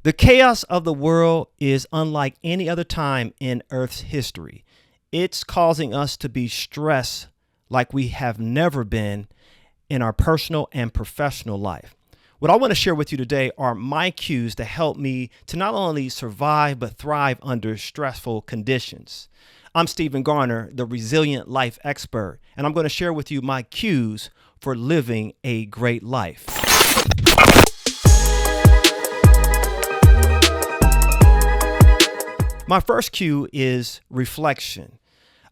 The chaos of the world is unlike any other time in Earth's history. It's causing us to be stressed like we have never been in our personal and professional life. What I want to share with you today are my cues to help me to not only survive, but thrive under stressful conditions. I'm Steven Garner, the resilient life expert, and I'm going to share with you my cues for living a great life. My first cue is reflection.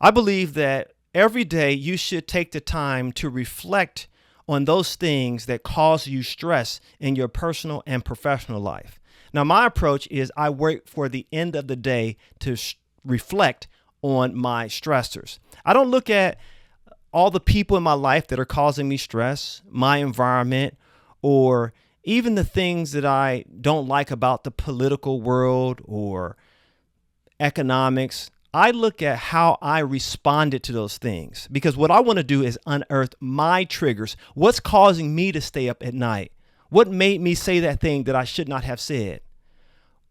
I believe that every day you should take the time to reflect on those things that cause you stress in your personal and professional life. Now, my approach is I wait for the end of the day to reflect on my stressors. I don't look at all the people in my life that are causing me stress, my environment, or even the things that I don't like about the political world or economics. I look at how I responded to those things, because what I want to do is unearth my triggers. What's causing me to stay up at night? What made me say that thing that I should not have said?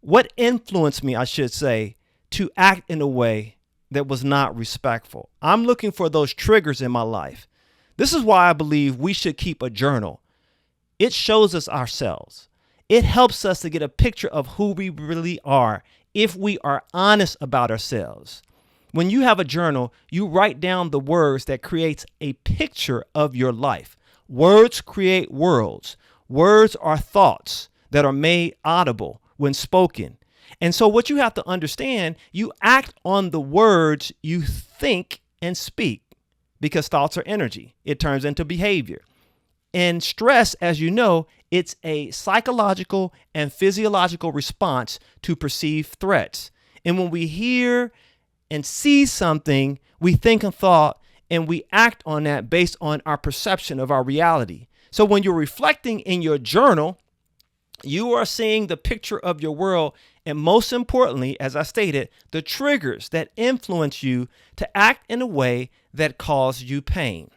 What influenced me, I should say, to act in a way that was not respectful? I'm looking for those triggers in my life. This is why I believe we should keep a journal. It shows us ourselves. It helps us to get a picture of who we really are if we are honest about ourselves. When you have a journal, you write down the words that creates a picture of your life. Words create worlds. Words are thoughts that are made audible when spoken. And so what you have to understand, you act on the words you think and speak, because thoughts are energy. It turns into behavior. And stress, as you know, it's a psychological and physiological response to perceived threats. And when we hear and see something, we think and thought, and we act on that based on our perception of our reality. So when you're reflecting in your journal, you are seeing the picture of your world. And most importantly, as I stated, the triggers that influence you to act in a way that cause you pain.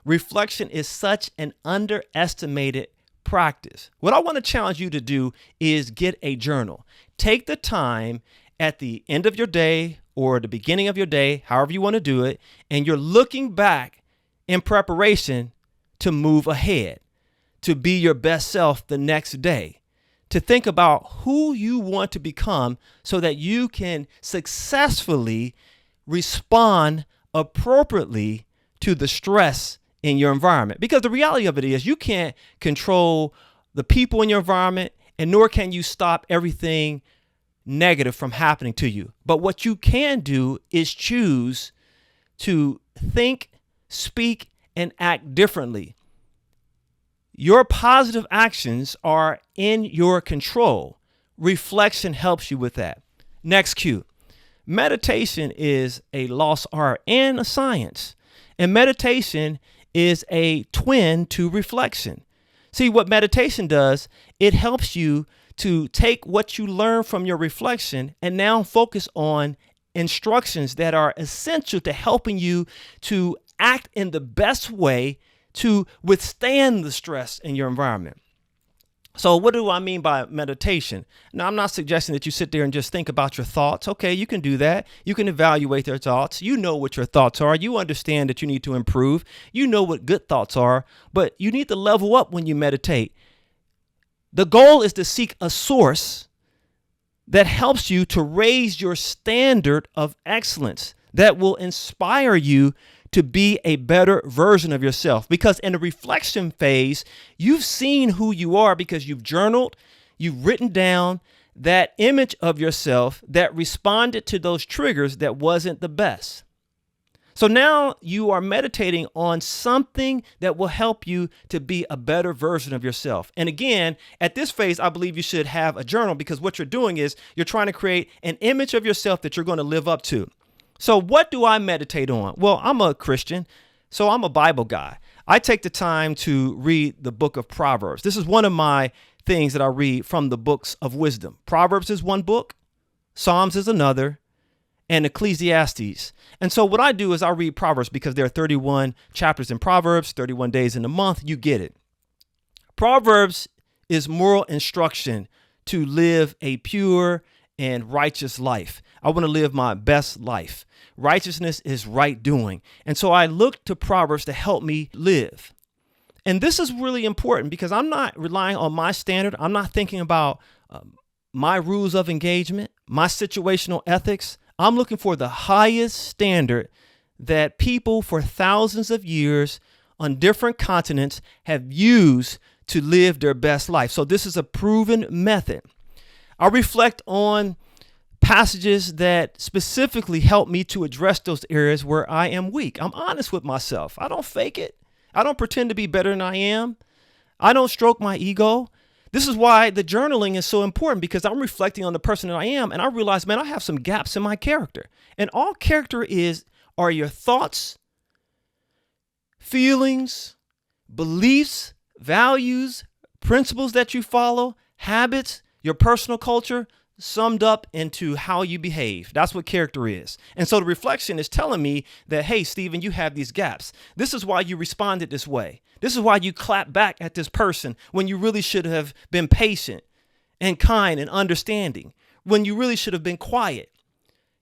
Reflection is such an underestimated practice. What I want to challenge you to do is get a journal. Take the time at the end of your day or the beginning of your day, however you want to do it, and you're looking back in preparation to move ahead, to be your best self the next day, to think about who you want to become so that you can successfully respond appropriately to the stress in your environment. Because the reality of it is you can't control the people in your environment, and nor can you stop everything negative from happening to you. But what you can do is choose to think, speak, and act differently. Your positive actions are in your control. Reflection helps you with that. Next cue. Meditation is a lost art and a science. And meditation is a twin to reflection. See, what meditation does, it helps you to take what you learn from your reflection and now focus on instructions that are essential to helping you to act in the best way to withstand the stress in your environment. So what do I mean by meditation? Now, I'm not suggesting that you sit there and just think about your thoughts. Okay, you can do that. You can evaluate your thoughts. You know what your thoughts are. You understand that you need to improve. You know what good thoughts are, but you need to level up when you meditate. The goal is to seek a source that helps you to raise your standard of excellence, that will inspire you to be a better version of yourself. Because in the reflection phase, you've seen who you are because you've journaled, you've written down that image of yourself that responded to those triggers that wasn't the best. So now you are meditating on something that will help you to be a better version of yourself. And again, at this phase, I believe you should have a journal, because what you're doing is you're trying to create an image of yourself that you're going to live up to. So what do I meditate on? Well, I'm a Christian, so I'm a Bible guy. I take the time to read the book of Proverbs. This is one of my things that I read from the books of wisdom. Proverbs is one book, Psalms is another, and Ecclesiastes. And so what I do is I read Proverbs because there are 31 chapters in Proverbs, 31 days in a month. You get it. Proverbs is moral instruction to live a pure and righteous life. I want to live my best life. Righteousness is right doing. And so I look to Proverbs to help me live. And this is really important because I'm not relying on my standard. I'm not thinking about my rules of engagement, my situational ethics. I'm looking for the highest standard that people for thousands of years on different continents have used to live their best life. So this is a proven method. I reflect on passages that specifically help me to address those areas where I am weak. I'm honest with myself. I don't fake it. I don't pretend to be better than I am. I don't stroke my ego. This is why the journaling is so important, because I'm reflecting on the person that I am, and I realize, man, I have some gaps in my character. And all character are your thoughts, feelings, beliefs, values, principles that you follow, habits, your personal culture, summed up into how you behave. That's what character is. And so the reflection is telling me that, hey, Steven, you have these gaps. This is why you responded this way. This is why you clap back at this person when you really should have been patient and kind and understanding, when you really should have been quiet.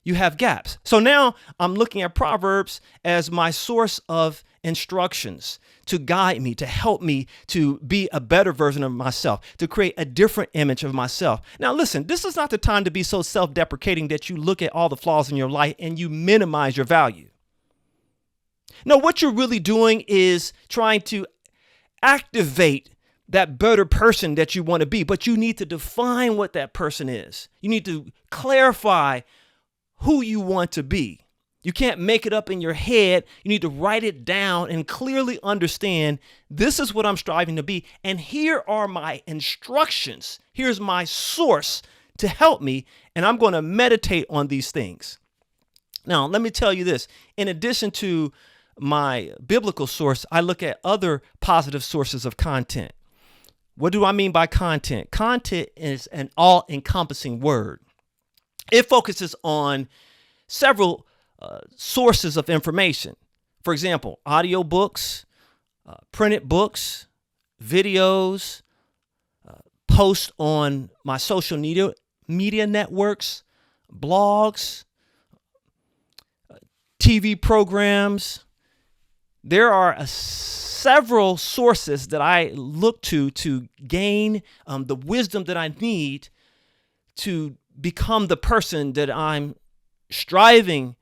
You have gaps. So now I'm looking at Proverbs as my source of instructions to guide me, to help me to be a better version of myself, to create a different image of myself. Now, listen, this is not the time to be so self-deprecating that you look at all the flaws in your life and you minimize your value. No, what you're really doing is trying to activate that better person that you want to be, but you need to define what that person is. You need to clarify who you want to be. You can't make it up in your head. You need to write it down and clearly understand, this is what I'm striving to be. And here are my instructions. Here's my source to help me. And I'm going to meditate on these things. Now, let me tell you this. In addition to my biblical source, I look at other positive sources of content. What do I mean by content? Content is an all-encompassing word. It focuses on several sources of information. For example, audiobooks, printed books, videos, posts on my social media networks, blogs, TV programs. There are several sources that I look to gain the wisdom that I need to become the person that I'm striving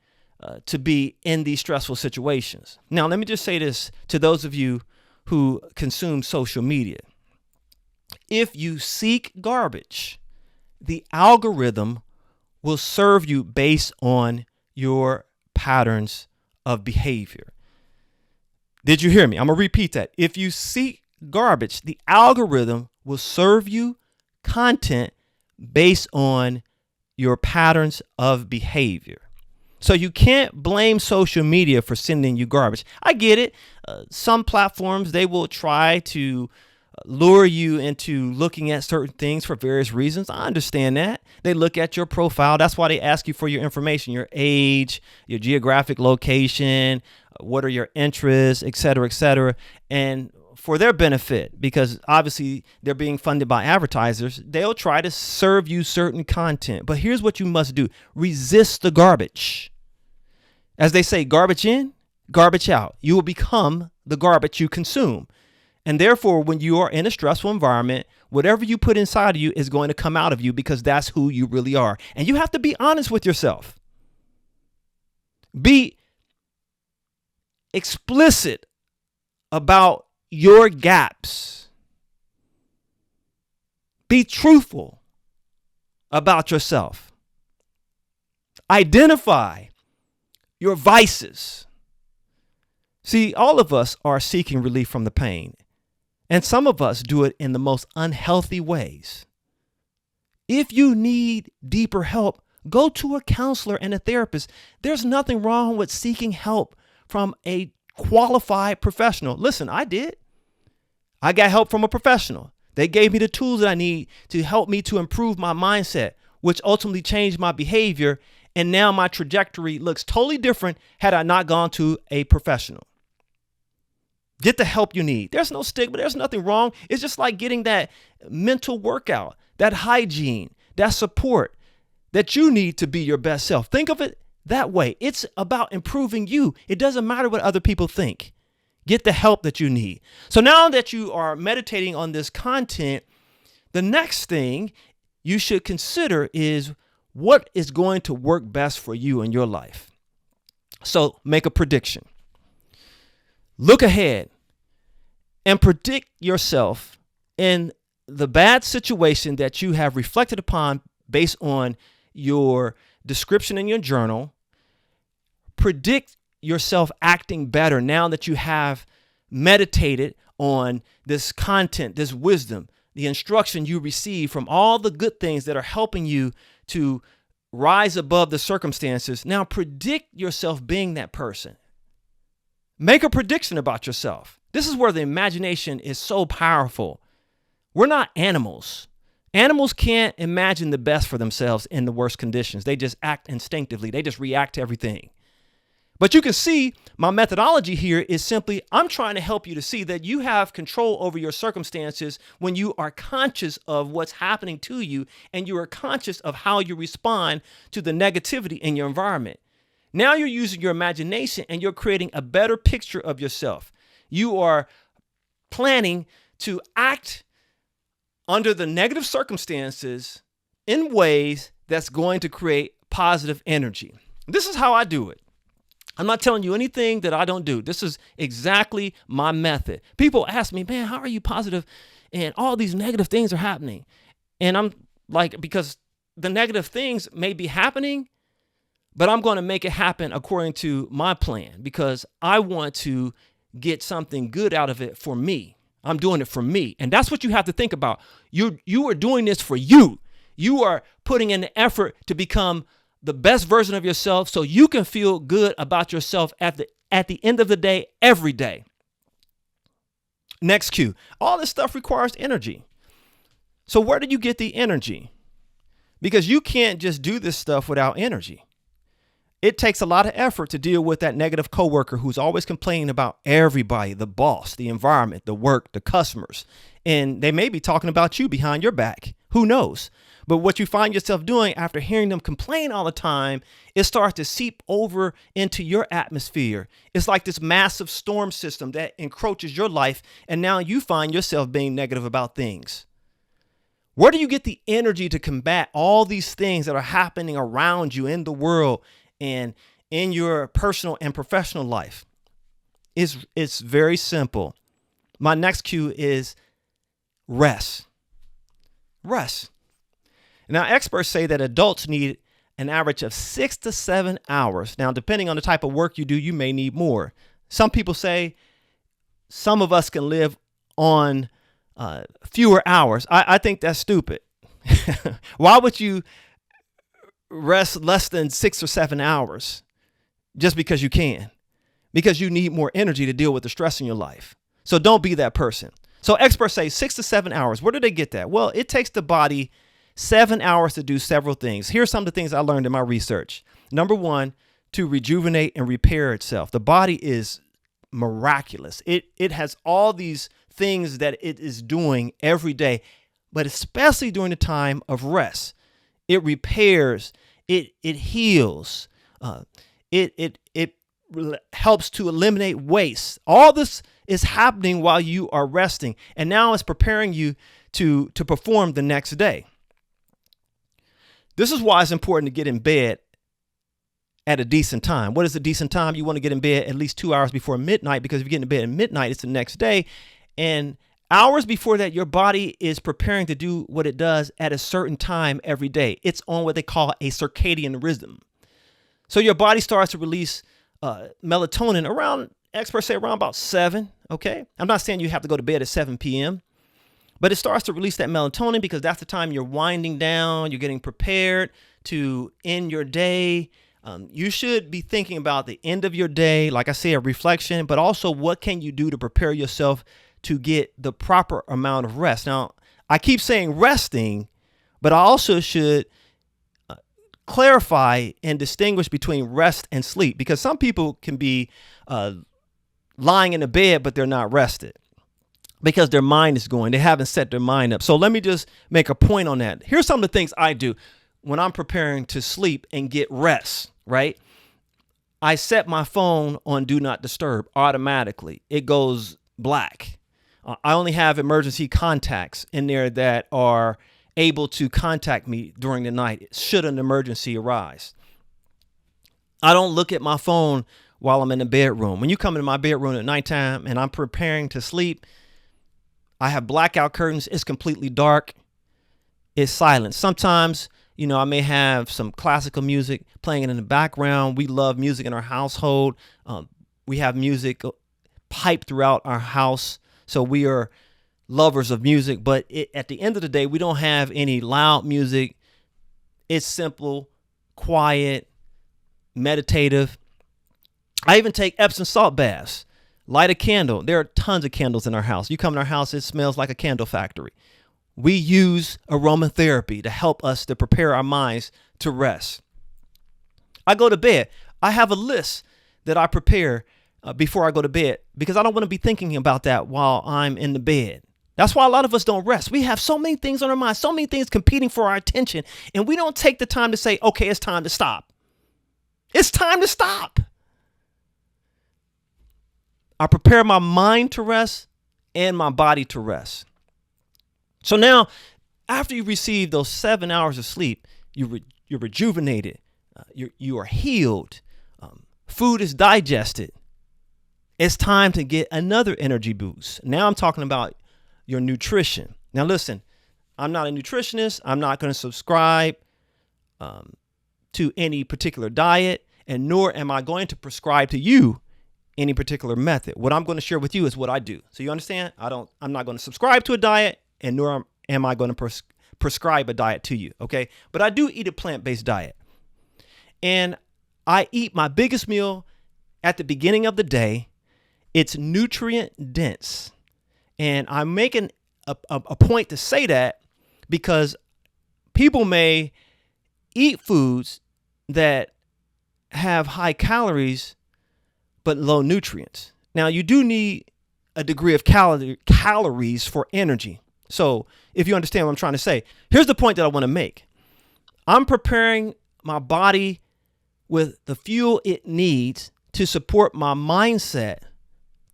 to be in these stressful situations. Now, let me just say this to those of you who consume social media. If you seek garbage, the algorithm will serve you based on your patterns of behavior. Did you hear me? I'm going to repeat that. If you seek garbage, the algorithm will serve you content based on your patterns of behavior. So you can't blame social media for sending you garbage. I get it. Some platforms, they will try to lure you into looking at certain things for various reasons. I understand that. They look at your profile. That's why they ask you for your information, your age, your geographic location, what are your interests, et cetera, and for their benefit, because obviously they're being funded by advertisers, they'll try to serve you certain content. But here's what you must do. Resist the garbage. As they say, garbage in, garbage out. You will become the garbage you consume. And therefore, when you are in a stressful environment, whatever you put inside of you is going to come out of you, because that's who you really are. And you have to be honest with yourself. Be explicit about your gaps. Be truthful about yourself. Identify your vices. See, all of us are seeking relief from the pain, and some of us do it in the most unhealthy ways. If you need deeper help, go to a counselor and a therapist. There's nothing wrong with seeking help from a qualified professional. Listen, I did. I got help from a professional. They gave me the tools that I need to help me to improve my mindset, which ultimately changed my behavior. And now my trajectory looks totally different had I not gone to a professional. Get the help you need. There's no stigma. There's nothing wrong. It's just like getting that mental workout, that hygiene, that support that you need to be your best self. Think of it that way. It's about improving you. It doesn't matter what other people think. Get the help that you need. So now that you are meditating on this content, the next thing you should consider is what is going to work best for you in your life. So make a prediction. Look ahead and predict yourself in the bad situation that you have reflected upon based on your description in your journal. Predict yourself acting better now that you have meditated on this content, this wisdom, the instruction you receive from all the good things that are helping you to rise above the circumstances. Now predict yourself being that person. Make a prediction about yourself. This is where the imagination is so powerful. We're not animals. Animals can't imagine the best for themselves in the worst conditions. They just act instinctively. They just react to everything. But you can see my methodology here is simply, I'm trying to help you to see that you have control over your circumstances when you are conscious of what's happening to you and you are conscious of how you respond to the negativity in your environment. Now you're using your imagination and you're creating a better picture of yourself. You are planning to act under the negative circumstances in ways that's going to create positive energy. This is how I do it. I'm not telling you anything that I don't do. This is exactly my method. People ask me, man, how are you positive and all these negative things are happening? And I'm like, because the negative things may be happening, but I'm going to make it happen according to my plan because I want to get something good out of it for me. I'm doing it for me. And that's what you have to think about. You are doing this for you. You are putting in the effort to become the best version of yourself so you can feel good about yourself at the end of the day, every day. NEXCUE. All this stuff requires energy. So where do you get the energy? Because you can't just do this stuff without energy. It takes a lot of effort to deal with that negative coworker who's always complaining about everybody, the boss, the environment, the work, the customers. And they may be talking about you behind your back. Who knows? But what you find yourself doing after hearing them complain all the time, it starts to seep over into your atmosphere. It's like this massive storm system that encroaches your life. And now you find yourself being negative about things. Where do you get the energy to combat all these things that are happening around you in the world and in your personal and professional life? It's very simple. My next cue is rest. Rest. Now, experts say that adults need an average of 6 to 7 hours. Now, depending on the type of work you do, you may need more. Some people say some of us can live on fewer hours. I think that's stupid. Why would you rest less than 6 or 7 hours just because you can? Because you need more energy to deal with the stress in your life. So don't be that person. So experts say 6 to 7 hours. Where do they get that? Well, it takes the body 7 hours to do several things. Here's some of the things I learned in my research. Number one, to rejuvenate and repair itself. The body is miraculous. It has all these things that it is doing every day, but especially during the time of rest. It repairs, it heals, it helps to eliminate waste. All this is happening while you are resting, and now it's preparing you to perform the next day. This is why it's important to get in bed at a decent time. What is a decent time? You want to get in bed at least 2 hours before midnight, because if you get in bed at midnight, it's the next day. And hours before that, your body is preparing to do what it does at a certain time every day. It's on what they call a circadian rhythm. So your body starts to release melatonin around, experts say around about 7. Okay. I'm not saying you have to go to bed at 7 p.m., but it starts to release that melatonin because that's the time you're winding down. You're getting prepared to end your day. You should be thinking about the end of your day, like I say, a reflection, but also what can you do to prepare yourself to get the proper amount of rest. Now, I keep saying resting, but I also should clarify and distinguish between rest and sleep, because some people can be lying in the bed, but they're not rested because their mind is going. They haven't set their mind up. So let me just make a point on that. Here's some of the things I do when I'm preparing to sleep and get rest, right? I set my phone on do not disturb automatically. It goes black. I only have emergency contacts in there that are able to contact me during the night should an emergency arise. I don't look at my phone while I'm in the bedroom. When you come into my bedroom at nighttime and I'm preparing to sleep, I have blackout curtains. It's completely dark. It's silent. Sometimes, I may have some classical music playing in the background. We love music in our household. We have music piped throughout our house. So we are lovers of music. But at the end of the day, we don't have any loud music. It's simple, quiet, meditative. I even take Epsom salt baths. Light a candle. There are tons of candles in our house. You come in our house, it smells like a candle factory. We use aromatherapy to help us to prepare our minds to rest. I go to bed. I have a list that I prepare before I go to bed because I don't want to be thinking about that while I'm in the bed. That's why a lot of us don't rest. We have so many things on our mind, so many things competing for our attention, and we don't take the time to say, okay, it's time to stop. It's time to stop. I prepare my mind to rest and my body to rest. So now, after you receive those 7 hours of sleep, you're rejuvenated, you are healed, food is digested. It's time to get another energy boost. Now I'm talking about your nutrition. Now listen, I'm not a nutritionist. I'm not going to subscribe to any particular diet, and nor am I going to prescribe to you any particular method. What I'm going to share with you is what I do. So you understand? I'm not going to subscribe to a diet, and nor am I going to prescribe a diet to you. Okay. But I do eat a plant-based diet, and I eat my biggest meal at the beginning of the day. It's nutrient dense. And I'm making a point to say that because people may eat foods that have high calories but low nutrients. Now, you do need a degree of calories for energy. So if you understand what I'm trying to say, here's the point that I want to make. I'm preparing my body with the fuel it needs to support my mindset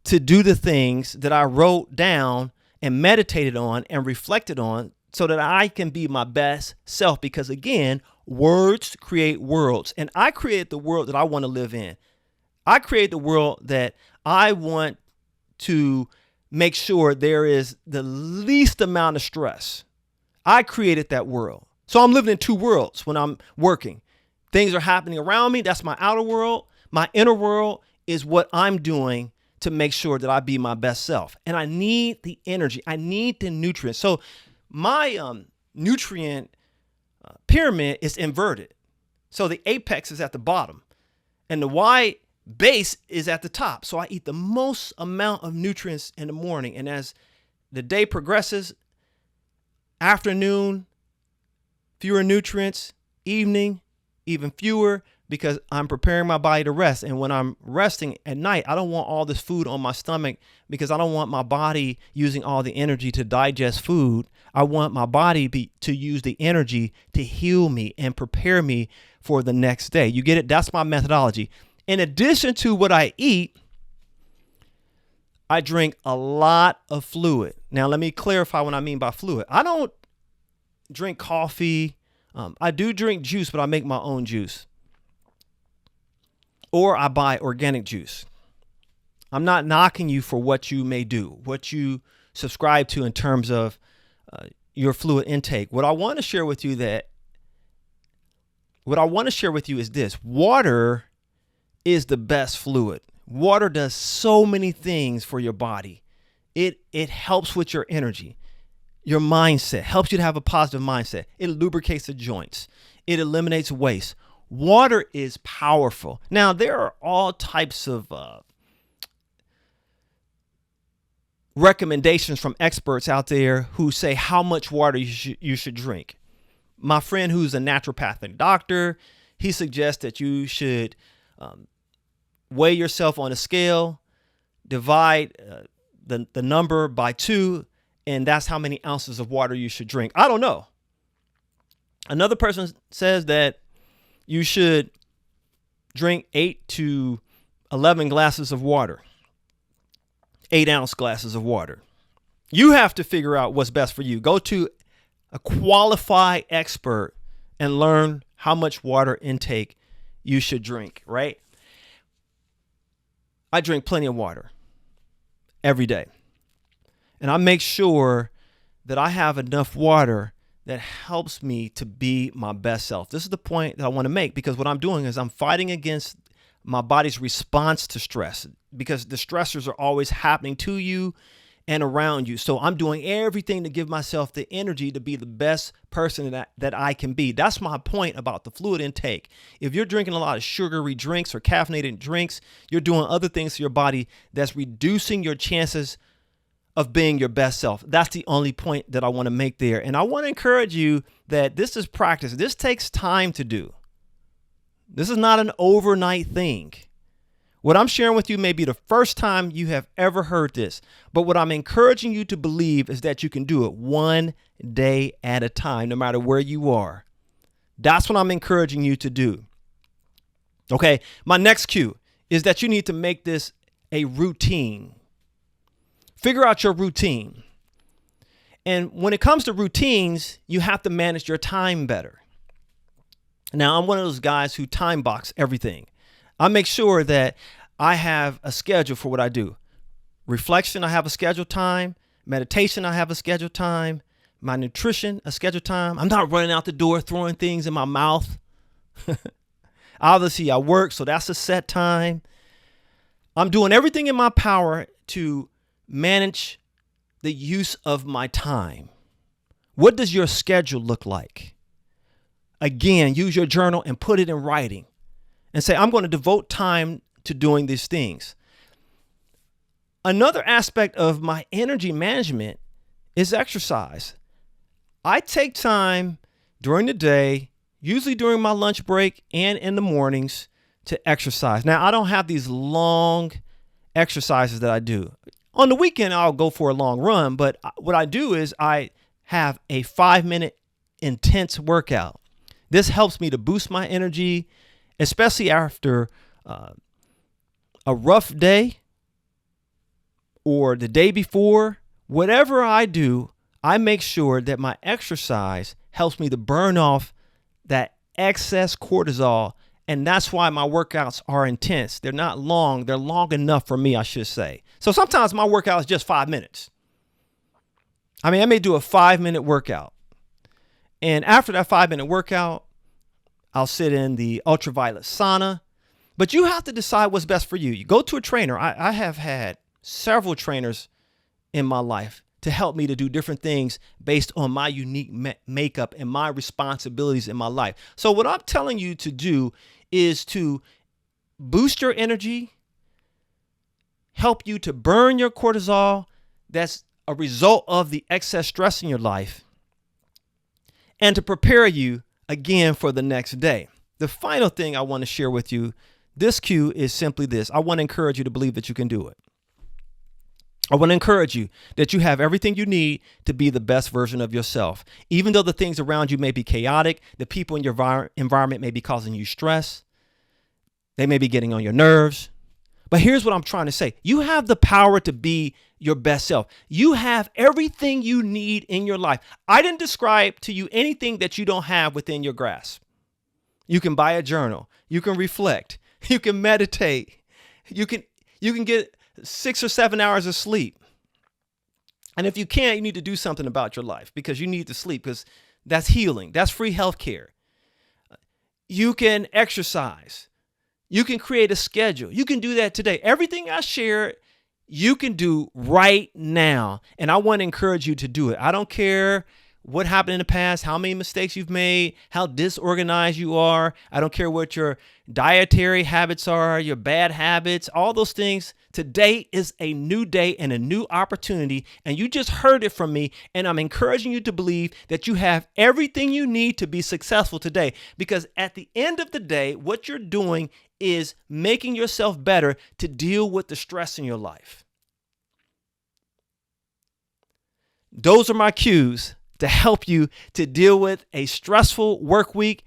to do the things that I wrote down and meditated on and reflected on so that I can be my best self. Because again, words create worlds, and I create the world that I want to live in. I create the world that I want to make sure there is the least amount of stress. I created that world. So I'm living in two worlds when I'm working. Things are happening around me. That's my outer world. My inner world is what I'm doing to make sure that I be my best self. And I need the energy. I need the nutrients. So my nutrient pyramid is inverted. So the apex is at the bottom and the Y base is at the top. So I eat the most amount of nutrients in the morning. And as the day progresses, afternoon, fewer nutrients, evening, even fewer, because I'm preparing my body to rest. And when I'm resting at night, I don't want all this food on my stomach because I don't want my body using all the energy to digest food. I want my body to use the energy to heal me and prepare me for the next day. You get it? That's my methodology. In addition to what I eat, I drink a lot of fluid. Now, let me clarify what I mean by fluid. I don't drink coffee. I do drink juice, but I make my own juice. Or I buy organic juice. I'm not knocking you for what you may do, what you subscribe to in terms of your fluid intake. What I want to share with you is this. Water is the best fluid. Water does so many things for your body. It helps with your energy, your mindset, helps you to have a positive mindset. It lubricates the joints. It eliminates waste. Water is powerful. Now, there are all types of recommendations from experts out there who say how much water you should drink. My friend who's a naturopathic doctor, he suggests that you should weigh yourself on a scale, divide the number by 2, and that's how many ounces of water you should drink. I don't know. Another person says that you should drink 8 to 11 glasses of water, 8-ounce glasses of water. You have to figure out what's best for you. Go to a qualified expert and learn how much water intake you should drink, right? I drink plenty of water every day. And I make sure that I have enough water that helps me to be my best self. This is the point that I want to make, because what I'm doing is I'm fighting against my body's response to stress, because the stressors are always happening to you and around you. So I'm doing everything to give myself the energy to be the best person that I can be. That's my point about the fluid intake. If you're drinking a lot of sugary drinks or caffeinated drinks, you're doing other things to your body that's reducing your chances of being your best self. That's the only point that I want to make there. And I want to encourage you that this is practice. This takes time to do. This is not an overnight thing. What I'm sharing with you may be the first time you have ever heard this, but what I'm encouraging you to believe is that you can do it one day at a time, no matter where you are. That's what I'm encouraging you to do. Okay, my next cue is that you need to make this a routine. Figure out your routine. And when it comes to routines, you have to manage your time better. Now, I'm one of those guys who time box everything. I make sure that I have a schedule for what I do. Reflection, I have a scheduled time. Meditation, I have a scheduled time. My nutrition, a scheduled time. I'm not running out the door throwing things in my mouth. Obviously, I work, so that's a set time. I'm doing everything in my power to manage the use of my time. What does your schedule look like? Again, use your journal and put it in writing. And say, I'm going to devote time to doing these things. Another aspect of my energy management is exercise. I take time during the day, usually during my lunch break and in the mornings, to exercise. Now, I don't have these long exercises that I do. On the weekend, I'll go for a long run, but what I do is I have a 5-minute intense workout. This helps me to boost my energy, especially after a rough day or the day before. Whatever I do, I make sure that my exercise helps me to burn off that excess cortisol. And that's why my workouts are intense. They're not long. They're long enough for me, I should say. So sometimes my workout is just 5 minutes. I may do a 5-minute workout. And after that 5-minute workout, I'll sit in the ultraviolet sauna. But you have to decide what's best for you. You go to a trainer. I have had several trainers in my life to help me to do different things based on my unique makeup and my responsibilities in my life. So what I'm telling you to do is to boost your energy, help you to burn your cortisol. That's a result of the excess stress in your life, and to prepare you again for the next day. The final thing I want to share with you, this cue is simply this. I want to encourage you to believe that you can do it. I want to encourage you that you have everything you need to be the best version of yourself. Even though the things around you may be chaotic, the people in your environment may be causing you stress, they may be getting on your nerves. But here's what I'm trying to say. You have the power to be your best self. You have everything you need in your life. I didn't describe to you anything that you don't have within your grasp. You can buy a journal. You can reflect. You can meditate. You can get 6 or 7 hours of sleep. And if you can't, you need to do something about your life, because you need to sleep, because that's healing. That's free healthcare. You can exercise. You can create a schedule. You can do that today. Everything I shared, you can do right now. And I want to encourage you to do it. I don't care what happened in the past, how many mistakes you've made, how disorganized you are. I don't care what your dietary habits are, your bad habits, all those things. Today is a new day and a new opportunity. And you just heard it from me. And I'm encouraging you to believe that you have everything you need to be successful today. Because at the end of the day, what you're doing is making yourself better to deal with the stress in your life. Those are my cues to help you to deal with a stressful work week,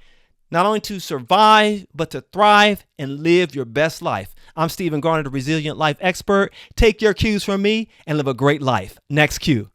not only to survive, but to thrive and live your best life. I'm Steven Garner, the Resilient Life Expert. Take your cues from me and live a great life. NEXCUE.